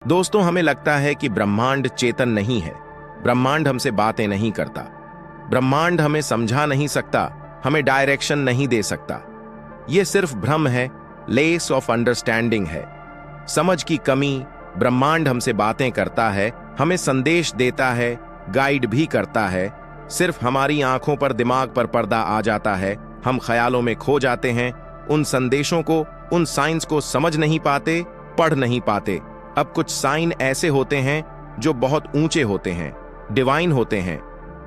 दोस्तों, हमें लगता है कि ब्रह्मांड चेतन नहीं है। ब्रह्मांड हमसे बातें नहीं करता। ब्रह्मांड हमें समझा नहीं सकता, हमें डायरेक्शन नहीं दे सकता। यह सिर्फ भ्रम है, लेस ऑफ अंडरस्टैंडिंग है, समझ की कमी। ब्रह्मांड हमसे बातें करता है, हमें संदेश देता है, गाइड भी करता है। सिर्फ हमारी आंखों पर, दिमाग पर पर्दा आ जाता है, हम ख्यालों में खो जाते हैं। उन संदेशों को, उन साइंस को समझ नहीं पाते, पढ़ नहीं पाते। अब कुछ साइन ऐसे होते हैं जो बहुत ऊंचे होते हैं, डिवाइन होते हैं,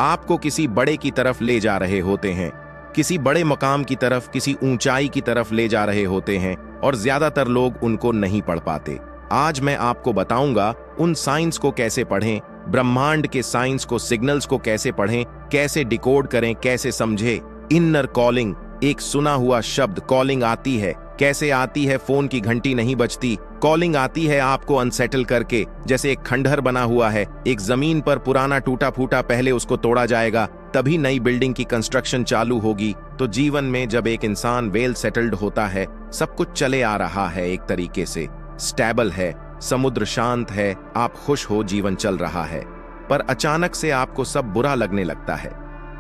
आपको किसी बड़े की तरफ ले जा रहे होते हैं, किसी बड़े मकाम की तरफ, किसी ऊंचाई की तरफ ले जा रहे होते हैं, और ज्यादातर लोग उनको नहीं पढ़ पाते। आज मैं आपको बताऊंगा उन साइंस को कैसे पढ़ें, ब्रह्मांड के साइंस को, सिग्नल्स को कैसे पढ़ें, कैसे डिकोड करें, कैसे समझे। इनर कॉलिंग, एक सुना हुआ शब्द, कॉलिंग आती है। कैसे आती है? फोन की घंटी नहीं बजती, कॉलिंग आती है आपको अनसेटल करके। जैसे एक खंडहर बना हुआ है, एक जमीन पर पुराना टूटा फूटा, पहले उसको तोड़ा जाएगा, तभी नई बिल्डिंग की कंस्ट्रक्शन चालू होगी। तो जीवन में जब एक इंसान वेल सेटल्ड होता है, सब कुछ चले आ रहा है, एक तरीके से स्टेबल है, समुद्र शांत है, आप खुश हो, जीवन चल रहा है, पर अचानक से आपको सब बुरा लगने लगता है।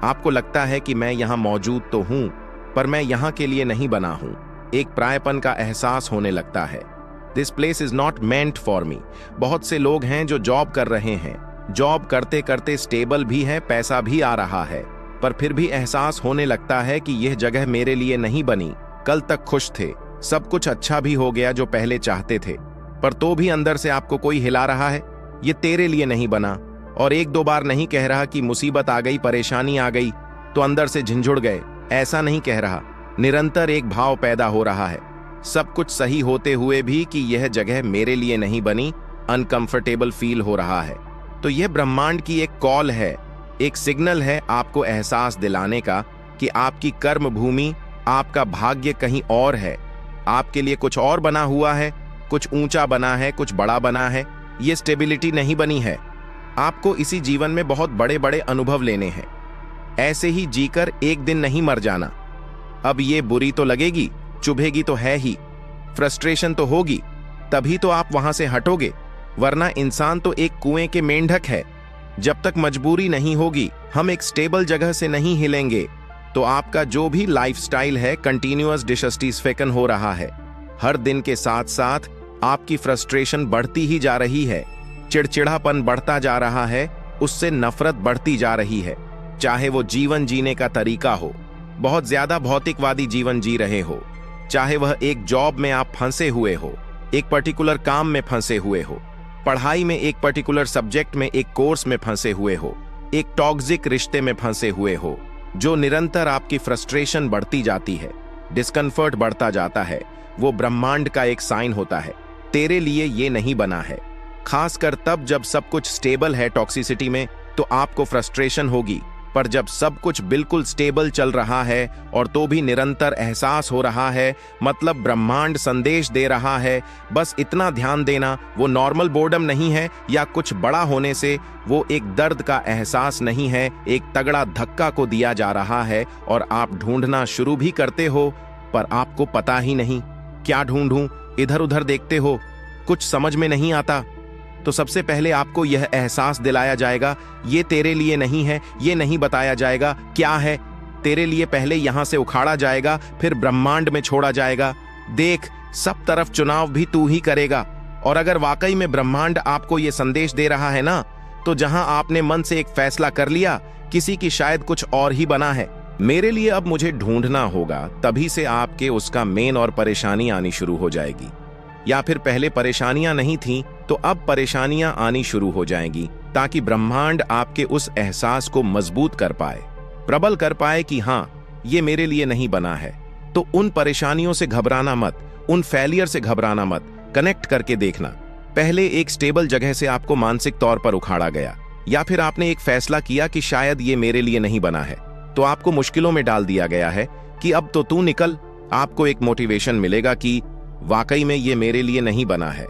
आपको लगता है कि मैं यहाँ मौजूद तो हूं, पर मैं यहाँ के लिए नहीं बना हूं। एक परायपन का एहसास होने लगता है। This place is not meant for me. बहुत से लोग हैं जो जॉब कर रहे हैं, जॉब करते करते स्टेबल भी है, पैसा भी आ रहा है, पर फिर भी एहसास होने लगता है कि यह जगह मेरे लिए नहीं बनी। कल तक खुश थे, सब कुछ अच्छा भी हो गया जो पहले चाहते थे, पर तो भी अंदर से आपको कोई हिला रहा है, ये तेरे लिए नहीं बना। और एक दो बार नहीं कह रहा कि मुसीबत आ गई, परेशानी आ गई तो अंदर से झंझुड़ गए, ऐसा नहीं कह रहा। निरंतर एक भाव पैदा हो रहा है, सब कुछ सही होते हुए भी, कि यह जगह मेरे लिए नहीं बनी। अनकंफर्टेबल फील हो रहा है। तो यह ब्रह्मांड की एक कॉल है, एक सिग्नल है आपको एहसास दिलाने का कि आपकी कर्म भूमि, आपका भाग्य कहीं और है, आपके लिए कुछ और बना हुआ है, कुछ ऊंचा बना है, कुछ बड़ा बना है। यह स्टेबिलिटी नहीं बनी है। आपको इसी जीवन में बहुत बड़े बड़े अनुभव लेने हैं, ऐसे ही जीकर एक दिन नहीं मर जाना। अब ये बुरी तो लगेगी, चुभेगी तो है ही, फ्रस्ट्रेशन तो होगी, तभी तो आप वहां से हटोगे, वरना इंसान तो एक कुएं के मेंढक है। जब तक मजबूरी नहीं होगी, हम एक स्टेबल जगह से नहीं हिलेंगे। तो आपका जो भी लाइफस्टाइल है, कंटिन्यूअस डिससैटिस्फैक्शन हो रहा है। हर दिन के साथ साथ आपकी फ्रस्ट्रेशन बढ़ती ही जा रही है, चिड़चिड़ापन बढ़ता जा रहा है, उससे नफरत बढ़ती जा रही है। चाहे वो जीवन जीने का तरीका हो, बहुत ज्यादा भौतिकवादी जीवन जी रहे हो, चाहे वह एक जॉब में आप फंसे हुए हो, एक पर्टिकुलर काम में फंसे हुए हो, पढ़ाई में एक पर्टिकुलर सब्जेक्ट में, एक कोर्स में फंसे हुए हो, एक टॉक्सिक रिश्ते में फंसे हुए हो, जो निरंतर आपकी फ्रस्ट्रेशन बढ़ती जाती है, डिस्कम्फर्ट बढ़ता जाता है, वो ब्रह्मांड का एक साइन होता है, तेरे लिए ये नहीं बना है। खासकर तब जब सब कुछ स्टेबल है टॉक्सिसिटी में, तो आपको फ्रस्ट्रेशन होगी, पर जब सब कुछ बिल्कुल स्टेबल चल रहा है और तो भी निरंतर एहसास हो रहा है, मतलब ब्रह्मांड संदेश दे रहा है। बस इतना ध्यान देना, वो नॉर्मल बोर्डम नहीं है या कुछ बड़ा होने से, वो एक दर्द का एहसास नहीं है, एक तगड़ा धक्का को दिया जा रहा है, और आप ढूंढना शुरू भी करते हो, पर आपको पता ही नहीं क्या ढूंढूं। इधर उधर देखते हो, कुछ समझ में नहीं आता। तो सबसे पहले आपको यह एहसास दिलाया जाएगा, ये तेरे लिए नहीं है। ये नहीं बताया जाएगा क्या है तेरे लिए, पहले यहां से उखाड़ा जाएगा, फिर ब्रह्मांड में छोड़ा जाएगा। देख, सब तरफ चुनाव भी तू ही करेगा। और अगर वाकई में ब्रह्मांड आपको यह संदेश दे रहा है ना, तो जहां आपने मन से एक फैसला कर लिया, किसी की शायद कुछ और ही बना है। मेरे लिए अब मुझे ढूंढना होगा, तभी से आपके उसका मेन और परेशानी आनी शुरू हो जाएगी। या फिर पहले परेशानियां नहीं थीं, तो अब परेशानियां आनी शुरू हो जाएंगी, ताकि ब्रह्मांड आपके उस एहसास को मजबूत कर पाए, प्रबल कर पाए कि हां, ये मेरे लिए नहीं बना है। तो उन परेशानियों से घबराना मत, उन फेलियर से घबराना मत, कनेक्ट करके देखना। पहले एक स्टेबल जगह से आपको मानसिक तौर पर उखाड़ा गया, या फिर आपने एक फैसला किया कि शायद ये मेरे लिए नहीं बना है, तो आपको मुश्किलों में डाल दिया गया है कि अब तो तू निकल। आपको एक मोटिवेशन मिलेगा कि वाकई में ये मेरे लिए नहीं बना है।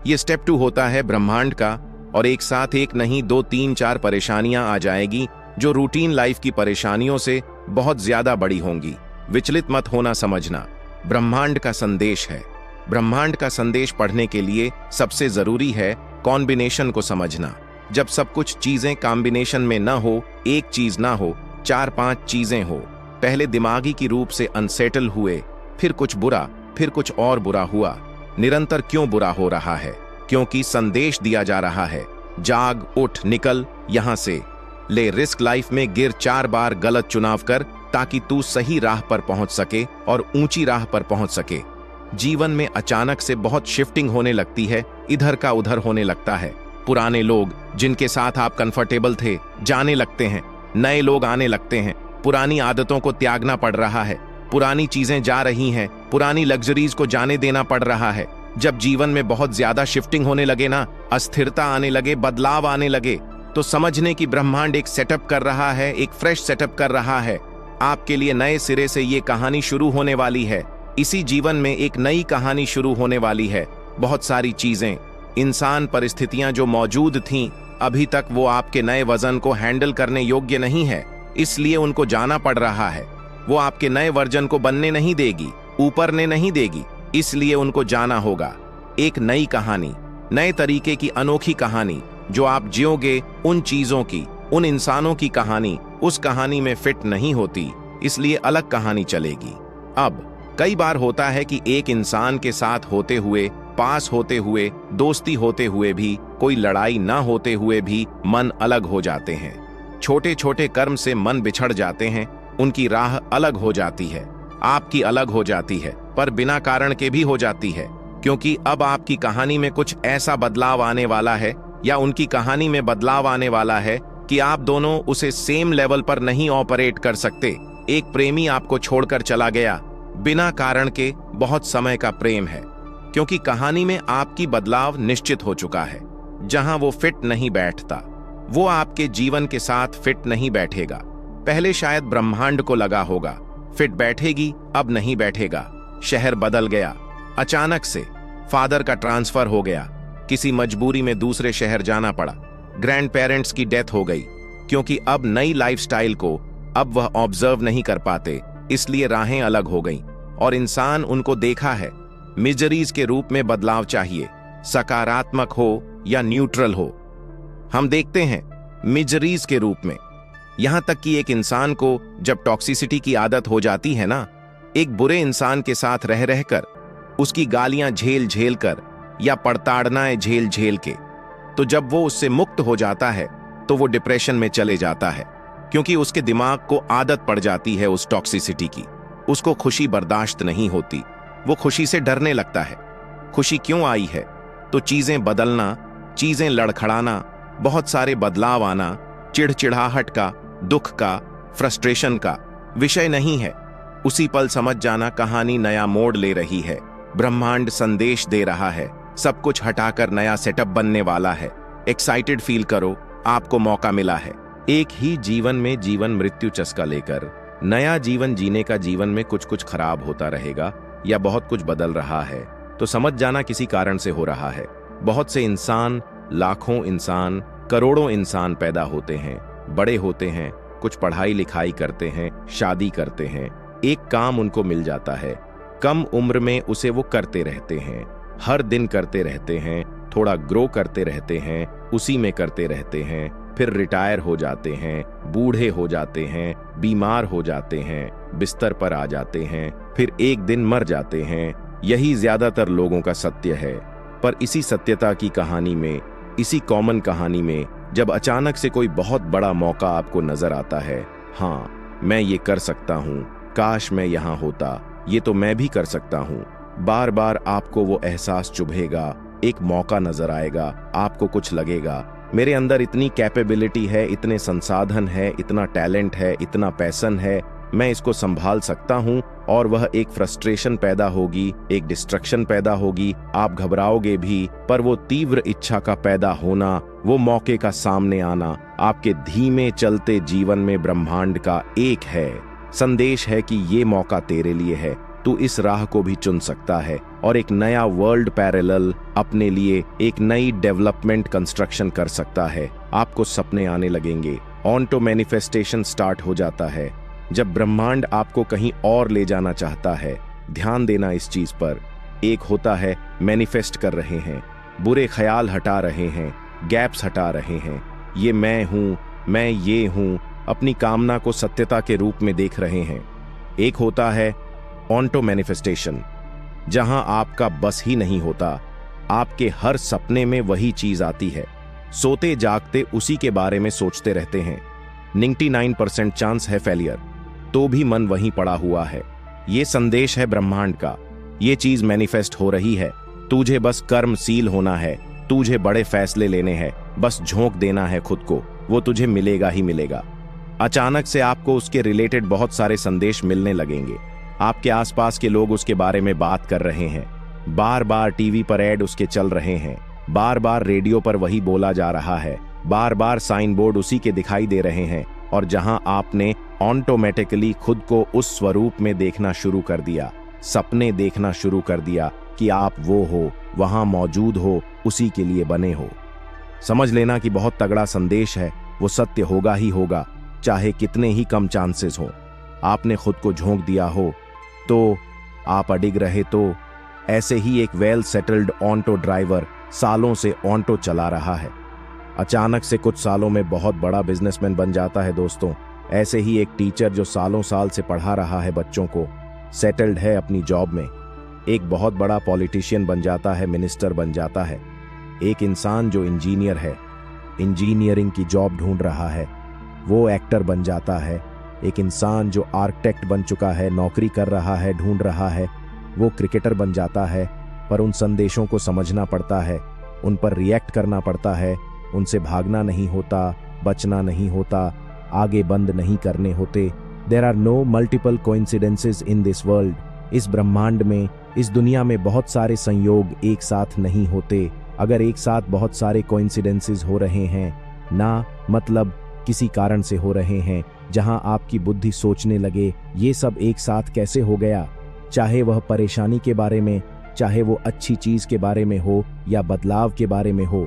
ये स्टेप 2 होता है ब्रह्मांड का, और एक साथ एक नहीं, 2, 3, 4 परेशानियां आ जाएगी, जो रूटीन लाइफ की परेशानियों से बहुत ज्यादा बड़ी होंगी। विचलित मत होना, समझना ब्रह्मांड का संदेश है। ब्रह्मांड का संदेश पढ़ने के लिए सबसे जरूरी है कॉम्बिनेशन को समझना। जब सब कुछ चीजें कॉम्बिनेशन में ना हो, एक चीज ना हो, 4-5 चीजें हो। पहले दिमागी की रूप से अनसेटल हुए, फिर कुछ बुरा, फिर कुछ और बुरा हुआ। निरंतर क्यों बुरा हो रहा है? क्योंकि संदेश दिया जा रहा है, जाग, उठ, निकल यहां से, ले रिस्क लाइफ में गिर, 4 बार गलत चुनाव कर ताकि तू सही राह पर पहुंच सके और ऊंची राह पर पहुंच सके। जीवन में अचानक से बहुत शिफ्टिंग होने लगती है, इधर का उधर होने लगता है। पुराने लोग जिनके साथ आप कंफर्टेबल थे जाने लगते हैं, नए लोग आने लगते हैं, पुरानी आदतों को त्यागना पड़ रहा है, पुरानी चीजें जा रही हैं, पुरानी लग्जरीज को जाने देना पड़ रहा है। जब जीवन में बहुत ज्यादा शिफ्टिंग होने लगे ना, अस्थिरता आने लगे, बदलाव आने लगे, तो समझने की ब्रह्मांड एक सेटअप कर रहा है, एक फ्रेश सेटअप कर रहा है। आपके लिए नए सिरे से ये कहानी शुरू होने वाली है। इसी जीवन में एक नई कहानी शुरू होने वाली है। बहुत सारी चीजें, इंसान, परिस्थितियां जो मौजूद थीं, अभी तक वो आपके नए वजन को हैंडल करने योग्य नहीं है, इसलिए उनको जाना पड़ रहा है। वो आपके नए वर्जन को बनने नहीं देगी, ऊपरने नहीं देगी, इसलिए उनको जाना होगा। एक नई कहानी, नए तरीके की अनोखी कहानी जो आप जियोगे, उन चीजों की, उन इंसानों की कहानी उस कहानी में फिट नहीं होती, इसलिए अलग कहानी चलेगी। अब कई बार होता है कि एक इंसान के साथ होते हुए, पास होते हुए, दोस्ती होते हुए भी, कोई लड़ाई ना होते हुए भी मन अलग हो जाते हैं। छोटे छोटे कर्म से मन बिछड़ जाते हैं, उनकी राह अलग हो जाती है, आपकी अलग हो जाती है, पर बिना कारण के भी हो जाती है, क्योंकि अब आपकी कहानी में कुछ ऐसा बदलाव आने वाला है, या उनकी कहानी में बदलाव आने वाला है कि आप दोनों उसे सेम लेवल पर नहीं ऑपरेट कर सकते। एक प्रेमी आपको छोड़कर चला गया, बिना कारण के, बहुत समय का प्रेम है, क्योंकि कहानी में आपकी बदलाव निश्चित हो चुका है। जहां वो फिट नहीं बैठता, वो आपके जीवन के साथ फिट नहीं बैठेगा। पहले शायद ब्रह्मांड को लगा होगा फिट बैठेगी, अब नहीं बैठेगा। शहर बदल गया, अचानक से फादर का ट्रांसफर हो गया, किसी मजबूरी में दूसरे शहर जाना पड़ा, ग्रैंड पेरेंट्स की डेथ हो गई, क्योंकि अब नई लाइफस्टाइल को अब वह ऑब्जर्व नहीं कर पाते, इसलिए राहें अलग हो गईं, और इंसान उनको देखा है। मिजरीज के रूप में बदलाव चाहिए, सकारात्मक हो या न्यूट्रल हो। हम देखते हैं मिजरीज के रूप में, यहां तक कि एक इंसान को जब टॉक्सिसिटी की आदत हो जाती है ना, एक बुरे इंसान के साथ रह रहकर, उसकी गालियां झेल झेल कर या पड़ताड़नाएं झेल झेल के, तो जब वो उससे मुक्त हो जाता है तो वो डिप्रेशन में चले जाता है, क्योंकि उसके दिमाग को आदत पड़ जाती है उस टॉक्सिसिटी की। उसको खुशी बर्दाश्त नहीं होती, वो खुशी से डरने लगता है। खुशी क्यों आई है? तो चीजें बदलना, चीजें लड़खड़ाना, बहुत सारे बदलाव आना, चिड़चिड़ाहट का, दुख का, फ्रस्ट्रेशन का विषय नहीं है। उसी पल समझ जाना कहानी नया मोड़ ले रही है, ब्रह्मांड संदेश दे रहा है, सब कुछ हटाकर नया सेटअप बनने वाला है। एक्साइटेड फील करो, आपको मौका मिला है। एक ही जीवन में जीवन मृत्यु चस्का लेकर नया जीवन जीने का, जीवन में कुछ कुछ खराब होता रहेगा या बहुत कुछ बदल रहा है, तो समझ जाना किसी कारण से हो रहा है। बहुत से इंसान, लाखों इंसान, करोड़ों इंसान पैदा होते हैं, बड़े होते हैं, कुछ पढ़ाई लिखाई करते हैं, शादी करते हैं, एक काम उनको मिल जाता है, कम उम्र में उसे वो करते रहते हैं, हर दिन करते रहते हैं, थोड़ा ग्रो करते रहते हैं, उसी में करते रहते हैं, फिर रिटायर हो जाते हैं, बूढ़े हो जाते हैं, बीमार हो जाते हैं, बिस्तर पर आ जाते हैं, फिर एक दिन मर जाते हैं। यही ज्यादातर लोगों का सत्य है। पर इसी सत्यता की कहानी में, इसी कॉमन कहानी में, जब अचानक से कोई बहुत बड़ा मौका आपको नजर आता है, हाँ मैं ये कर सकता हूँ, काश मैं यहाँ होता, ये तो मैं भी कर सकता हूँ, बार बार आपको वो एहसास चुभेगा, एक मौका नजर आएगा, आपको कुछ लगेगा मेरे अंदर इतनी कैपेबिलिटी है, इतने संसाधन है, इतना टैलेंट है, इतना पैशन है, मैं इसको संभाल सकता हूँ। और वह एक फ्रस्ट्रेशन पैदा होगी, एक डिस्ट्रक्शन पैदा होगी, आप घबराओगे भी, पर वो तीव्र इच्छा का पैदा होना, वो मौके का सामने आना, आपके धीमे चलते जीवन में ब्रह्मांड का एक है संदेश है कि ये मौका तेरे लिए है, तू इस राह को भी चुन सकता है और एक नया वर्ल्ड पैरेलल अपने लिए, एक नई डेवलपमेंट कंस्ट्रक्शन कर सकता है। आपको सपने आने लगेंगे, ऑन टू मैनिफेस्टेशन स्टार्ट हो जाता है। जब ब्रह्मांड आपको कहीं और ले जाना चाहता है, ध्यान देना इस चीज पर, एक होता है मैनिफेस्ट कर रहे हैं, बुरे ख्याल हटा रहे हैं, गैप्स हटा रहे हैं, ये मैं हूं, मैं ये हूं, अपनी कामना को सत्यता के रूप में देख रहे हैं। एक होता है ऑन्टो मैनिफेस्टेशन, जहां आपका बस ही नहीं होता, आपके हर सपने में वही चीज आती है, सोते जागते उसी के बारे में सोचते रहते हैं। 99% चांस है फेलियर, तो भी मन वहीं पड़ा हुआ है। ये संदेश है ब्रह्मांड का, ये चीज मैनिफेस्ट हो रही है, तुझे बस कर्मशील होना है, तुझे बड़े फैसले लेने हैं, बस झोंक देना है खुद को, वो तुझे मिलेगा ही मिलेगा। अचानक से आपको उसके रिलेटेड बहुत सारे संदेश मिलने लगेंगे। आपके आसपास के लोग उसके बारे में बात कर रहे हैं, बार बार टीवी पर ऐड उसके चल रहे हैं, बार बार रेडियो पर वही बोला जा रहा है, बार बार साइन बोर्ड उसी के दिखाई दे रहे हैं। और जहां आपने ऑटोमेटिकली खुद को उस स्वरूप में देखना शुरू कर दिया, सपने देखना शुरू कर दिया कि आप वो हो, वहां मौजूद हो, उसी के लिए बने हो। समझ लेना कि बहुत तगड़ा संदेश है, वो सत्य होगा ही होगा, चाहे कितने ही कम चांसेस हो। आपने खुद को झोंक दिया हो तो, आप अडिग रहे तो। ऐसे ही एक वेल सेटल्ड ऑटो ड्राइवर सालों से ऑटो चला रहा है, अचानक से कुछ सालों में बहुत बड़ा बिजनेसमैन बन जाता है दोस्तों। ऐसे ही एक टीचर जो सालों साल से पढ़ा रहा है बच्चों को, सेटल्ड है अपनी जॉब में। एक बहुत बड़ा पॉलिटिशियन बन जाता है, मिनिस्टर बन जाता है। एक इंसान जो इंजीनियर है, इंजीनियरिंग की जॉब ढूंढ रहा है, वो एक्टर बन जाता है। एक इंसान जो आर्किटेक्ट बन चुका है, नौकरी कर रहा है, ढूंढ रहा है, वो क्रिकेटर बन जाता है। पर उन संदेशों को समझना पड़ता है, उन पर रिएक्ट करना पड़ता है, उनसे भागना नहीं होता, बचना नहीं होता, आगे बंद नहीं करने होते। There are no multiple coincidences in this world. इस ब्रह्मांड में, इस दुनिया में बहुत सारे संयोग एक साथ नहीं होते। अगर एक साथ बहुत सारे कोइंसिडेंसेस हो रहे हैं, ना मतलब किसी कारण से हो रहे हैं, जहां आपकी बुद्धि सोचने लगे ये सब एक साथ कैसे हो गया, चाहे वह परेशानी के बारे में, चाहे वो अच्छी चीज के बारे में हो या बदलाव के बारे में हो।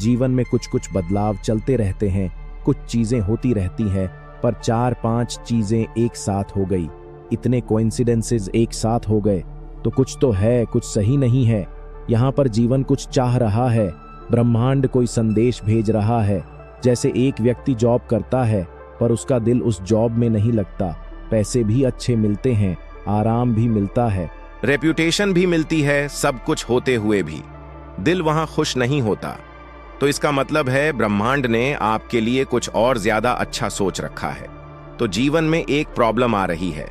जीवन में कुछ कुछ बदलाव चलते रहते हैं, कुछ चीजें होती रहती हैं, पर 4-5 चीजें एक साथ हो गई, इतने कोइंसिडेंसेस एक साथ हो गए, तो कुछ तो है, कुछ सही नहीं है। यहाँ पर जीवन कुछ चाह रहा है, ब्रह्मांड कोई संदेश भेज रहा है। जैसे एक व्यक्ति जॉब करता है पर उसका दिल उस जॉब में नहीं लगता, पैसे भी अच्छे मिलते हैं, आराम भी मिलता है, रेप्यूटेशन भी मिलती है, सब कुछ होते हुए भी दिल वहां खुश नहीं होता, तो इसका मतलब है ब्रह्मांड ने आपके लिए कुछ और ज्यादा अच्छा सोच रखा है। तो जीवन में एक प्रॉब्लम आ रही है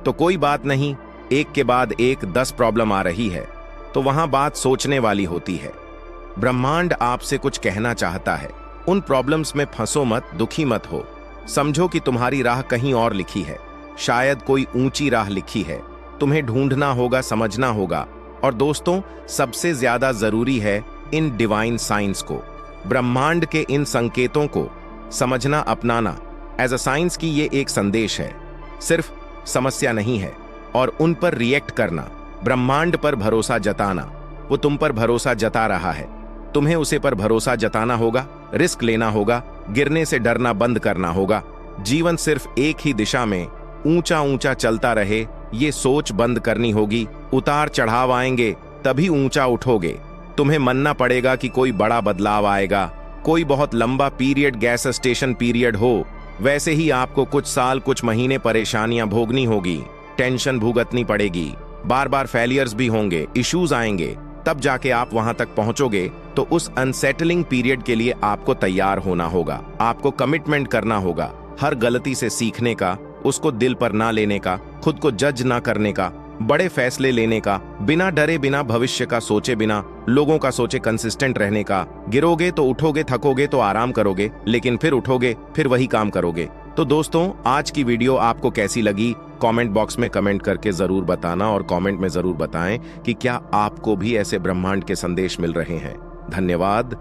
तो कोई बात नहीं, एक के बाद एक 10 प्रॉब्लम आ रही है तो वहां बात सोचने वाली होती है। ब्रह्मांड आपसे कुछ कहना चाहता है, उन प्रॉब्लम्स में फंसो मत, दुखी मत हो, समझो कि तुम्हारी राह कहीं और लिखी है, शायद कोई ऊंची राह लिखी है, तुम्हें ढूंढना होगा, समझना होगा। और दोस्तों, सबसे ज्यादा जरूरी है इन डिवाइन साइंस को, ब्रह्मांड के इन संकेतों को समझना, अपनाना। एज अ साइंस की ये एक संदेश है, सिर्फ समस्या नहीं है, और उन पर रिएक्ट करना, ब्रह्मांड पर भरोसा जताना। वो तुम पर भरोसा जता रहा है, तुम्हें उसे पर भरोसा जताना होगा, रिस्क लेना होगा, गिरने से डरना बंद करना होगा। जीवन सिर्फ एक ही दिशा में ऊंचा ऊंचा चलता रहे, ये सोच बंद करनी होगी। उतार चढ़ाव आएंगे तभी ऊंचा उठोगे। तुम्हें मानना पड़ेगा कि कोई बड़ा बदलाव आएगा, कोई बहुत लंबा पीरियड, गैस स्टेशन पीरियड हो, वैसे ही आपको कुछ साल, कुछ महीने परेशानियां भोगनी होगी, टेंशन भुगतनी पड़ेगी, बार बार फेलियर्स भी होंगे, इश्यूज आएंगे, तब जाके आप वहां तक पहुंचोगे। तो उस अनसेटलिंग पीरियड के लिए आपको तैयार होना होगा, आपको कमिटमेंट करना होगा, हर गलती से सीखने का, उसको दिल पर ना लेने का, खुद को जज ना करने का, बड़े फैसले लेने का, बिना डरे, बिना भविष्य का सोचे, बिना लोगों का सोचे कंसिस्टेंट रहने का। गिरोगे तो उठोगे, थकोगे तो आराम करोगे, लेकिन फिर उठोगे, फिर वही काम करोगे। तो दोस्तों, आज की वीडियो आपको कैसी लगी, कमेंट बॉक्स में कमेंट करके जरूर बताना, और कमेंट में जरूर बताएं कि क्या आपको भी ऐसे ब्रह्मांड के संदेश मिल रहे हैं। धन्यवाद।